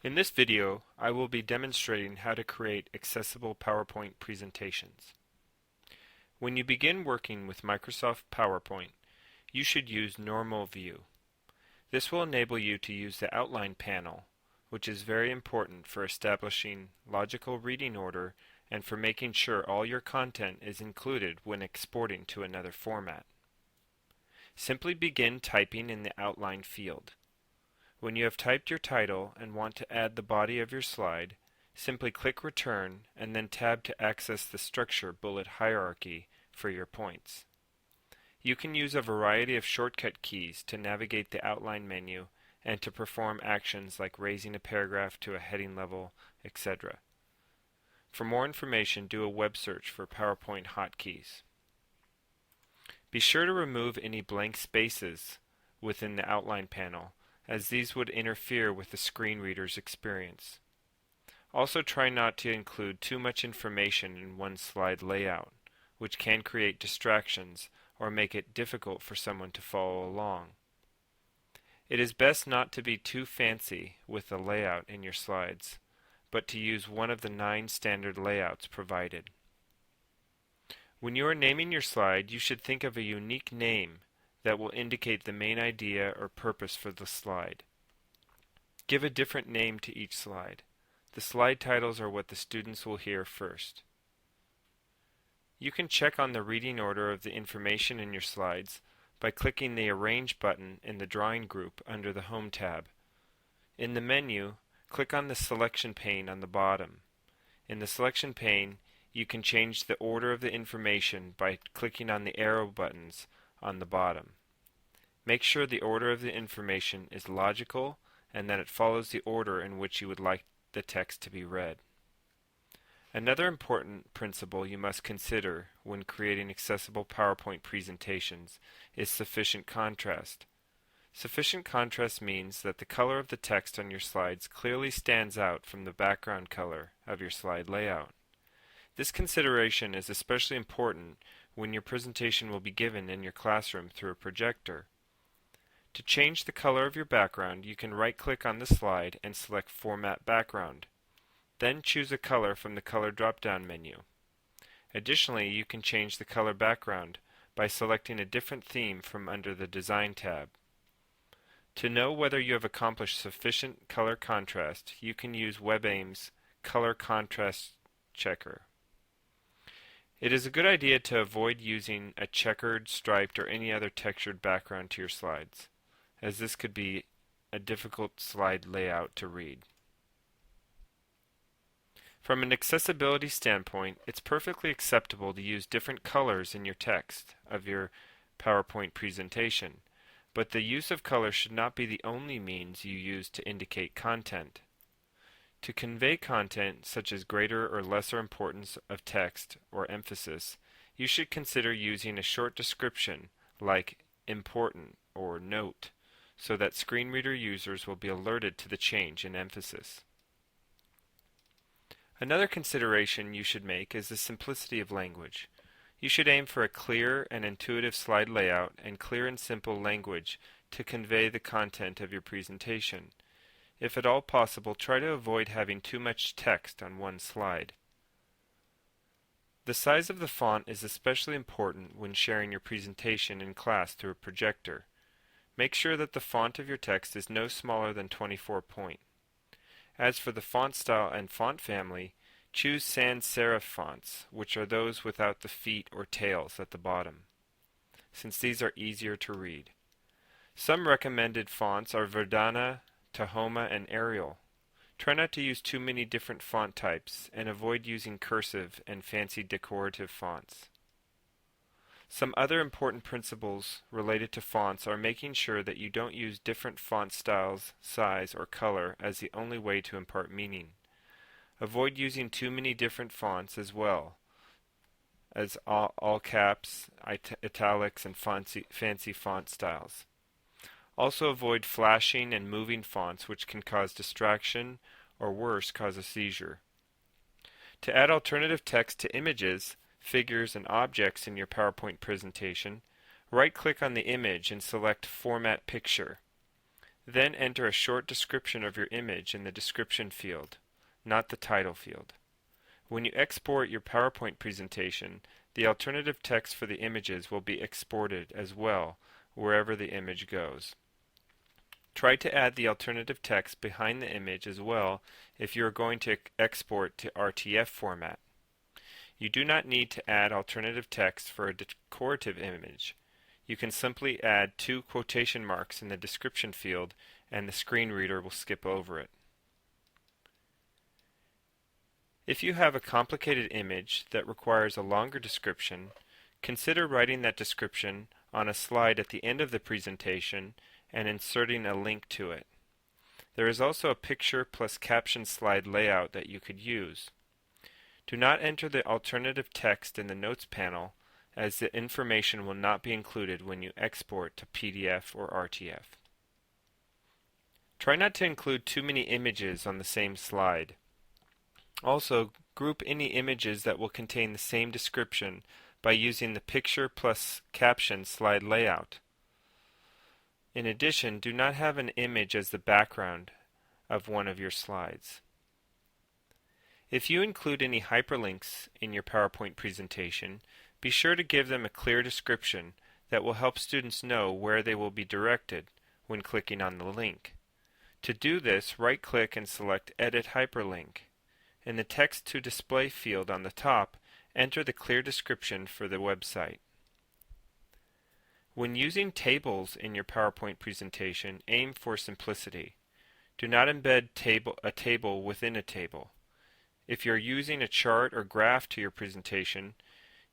In this video, I will be demonstrating how to create accessible PowerPoint presentations. When you begin working with Microsoft PowerPoint, you should use Normal View. This will enable you to use the outline panel, which is very important for establishing logical reading order and for making sure all your content is included when exporting to another format. Simply begin typing in the outline field. When you have typed your title and want to add the body of your slide, simply click Return and then tab to access the structure bullet hierarchy for your points. You can use a variety of shortcut keys to navigate the outline menu and to perform actions like raising a paragraph to a heading level, etc. For more information, do a web search for PowerPoint hotkeys. Be sure to remove any blank spaces within the outline panel, as these would interfere with the screen reader's experience. Also, try not to include too much information in one slide layout, which can create distractions or make it difficult for someone to follow along. It is best not to be too fancy with the layout in your slides, but to use one of the 9 standard layouts provided. When you are naming your slide, you should think of a unique name that will indicate the main idea or purpose for the slide. Give a different name to each slide. The slide titles are what the students will hear first. You can check on the reading order of the information in your slides by clicking the Arrange button in the Drawing group under the Home tab. In the menu, click on the Selection pane on the bottom. In the Selection pane, you can change the order of the information by clicking on the arrow buttons on the bottom. Make sure the order of the information is logical and that it follows the order in which you would like the text to be read. Another important principle you must consider when creating accessible PowerPoint presentations is sufficient contrast. Sufficient contrast means that the color of the text on your slides clearly stands out from the background color of your slide layout. This consideration is especially important when your presentation will be given in your classroom through a projector. To change the color of your background, you can right-click on the slide and select Format Background. Then choose a color from the Color drop-down menu. Additionally, you can change the color background by selecting a different theme from under the Design tab. To know whether you have accomplished sufficient color contrast, you can use WebAIM's Color Contrast Checker. It is a good idea to avoid using a checkered, striped, or any other textured background to your slides, as this could be a difficult slide layout to read. From an accessibility standpoint, it's perfectly acceptable to use different colors in your text of your PowerPoint presentation, but the use of color should not be the only means you use to indicate content. To convey content such as greater or lesser importance of text or emphasis, you should consider using a short description like important or note, so that screen reader users will be alerted to the change in emphasis. Another consideration you should make is the simplicity of language. You should aim for a clear and intuitive slide layout and clear and simple language to convey the content of your presentation. If at all possible, try to avoid having too much text on one slide. The size of the font is especially important when sharing your presentation in class through a projector. Make sure that the font of your text is no smaller than 24 point. As for the font style and font family, choose sans serif fonts, which are those without the feet or tails at the bottom, since these are easier to read. Some recommended fonts are Verdana, Tahoma, and Arial. Try not to use too many different font types and avoid using cursive and fancy decorative fonts. Some other important principles related to fonts are making sure that you don't use different font styles, size, or color as the only way to impart meaning. Avoid using too many different fonts as well as all caps, italics, and fancy font styles. Also avoid flashing and moving fonts, which can cause distraction or worse, cause a seizure. To add alternative text to images, figures, and objects in your PowerPoint presentation, right-click on the image and select Format Picture. Then enter a short description of your image in the description field, not the title field. When you export your PowerPoint presentation, the alternative text for the images will be exported as well, wherever the image goes. Try to add the alternative text behind the image as well if you are going to export to RTF format. You do not need to add alternative text for a decorative image. You can simply add 2 quotation marks in the description field and the screen reader will skip over it. If you have a complicated image that requires a longer description, consider writing that description on a slide at the end of the presentation and inserting a link to it. There is also a picture plus caption slide layout that you could use. Do not enter the alternative text in the Notes panel, as the information will not be included when you export to PDF or RTF. Try not to include too many images on the same slide. Also, group any images that will contain the same description by using the picture plus caption slide layout. In addition, do not have an image as the background of one of your slides. If you include any hyperlinks in your PowerPoint presentation, be sure to give them a clear description that will help students know where they will be directed when clicking on the link. To do this, right-click and select Edit Hyperlink. In the Text to Display field on the top, enter the clear description for the website. When using tables in your PowerPoint presentation, aim for simplicity. Do not embed a table within a table. If you're using a chart or graph to your presentation,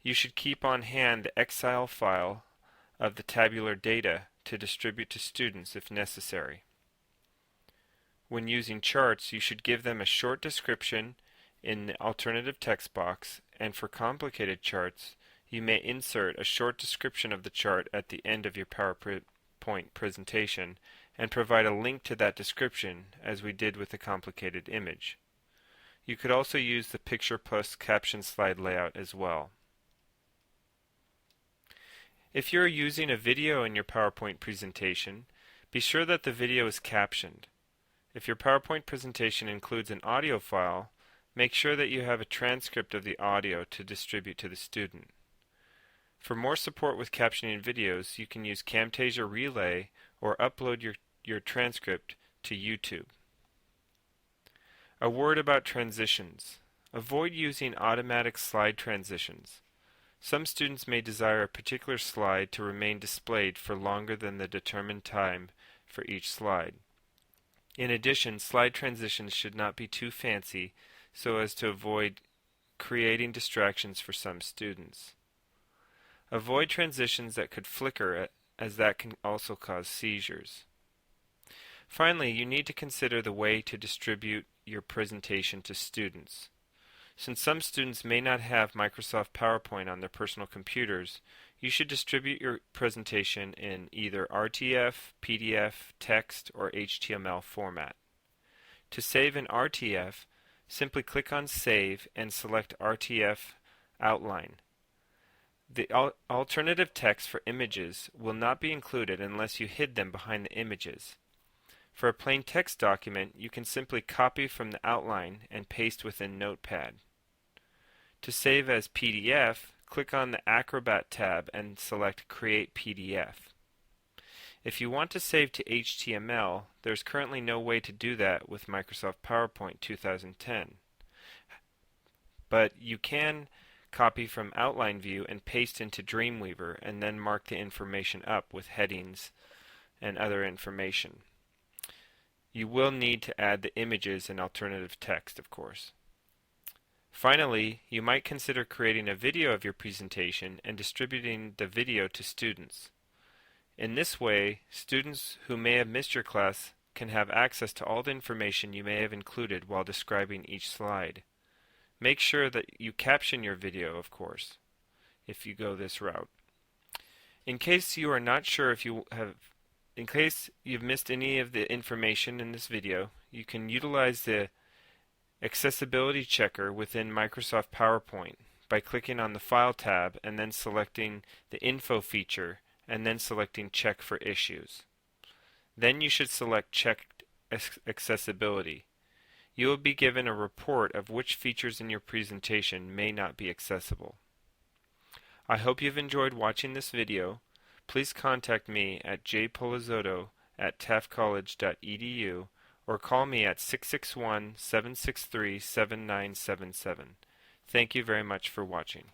you should keep on hand the Excel file of the tabular data to distribute to students if necessary. When using charts, you should give them a short description in the alternative text box, and for complicated charts, you may insert a short description of the chart at the end of your PowerPoint presentation and provide a link to that description, as we did with the complicated image. You could also use the picture plus caption slide layout as well. If you are using a video in your PowerPoint presentation, be sure that the video is captioned. If your PowerPoint presentation includes an audio file, make sure that you have a transcript of the audio to distribute to the student. For more support with captioning videos, you can use Camtasia Relay or upload your transcript to YouTube. A word about transitions. Avoid using automatic slide transitions. Some students may desire a particular slide to remain displayed for longer than the determined time for each slide. In addition, slide transitions should not be too fancy so as to avoid creating distractions for some students. Avoid transitions that could flicker, as that can also cause seizures. Finally, you need to consider the way to distribute your presentation to students. Since some students may not have Microsoft PowerPoint on their personal computers, you should distribute your presentation in either RTF, PDF, text, or HTML format. To save in RTF, simply click on Save and select RTF Outline. The alternative text for images will not be included unless you hid them behind the images. For a plain text document, you can simply copy from the outline and paste within Notepad. To save as PDF, click on the Acrobat tab and select Create PDF. If you want to save to HTML, there's currently no way to do that with Microsoft PowerPoint 2010. But you can copy from Outline View and paste into Dreamweaver and then mark the information up with headings and other information. You will need to add the images and alternative text, of course. Finally, you might consider creating a video of your presentation and distributing the video to students. In this way, students who may have missed your class can have access to all the information you may have included while describing each slide. Make sure that you caption your video, of course, if you go this route. In case you are not sure in case you've missed any of the information in this video, you can utilize the Accessibility Checker within Microsoft PowerPoint by clicking on the File tab and then selecting the Info feature and then selecting Check for Issues. Then you should select Checked Accessibility. You will be given a report of which features in your presentation may not be accessible. I hope you've enjoyed watching this video. Please contact me at jpolizotto@taftcollege.edu or call me at 661-763-7977. Thank you very much for watching.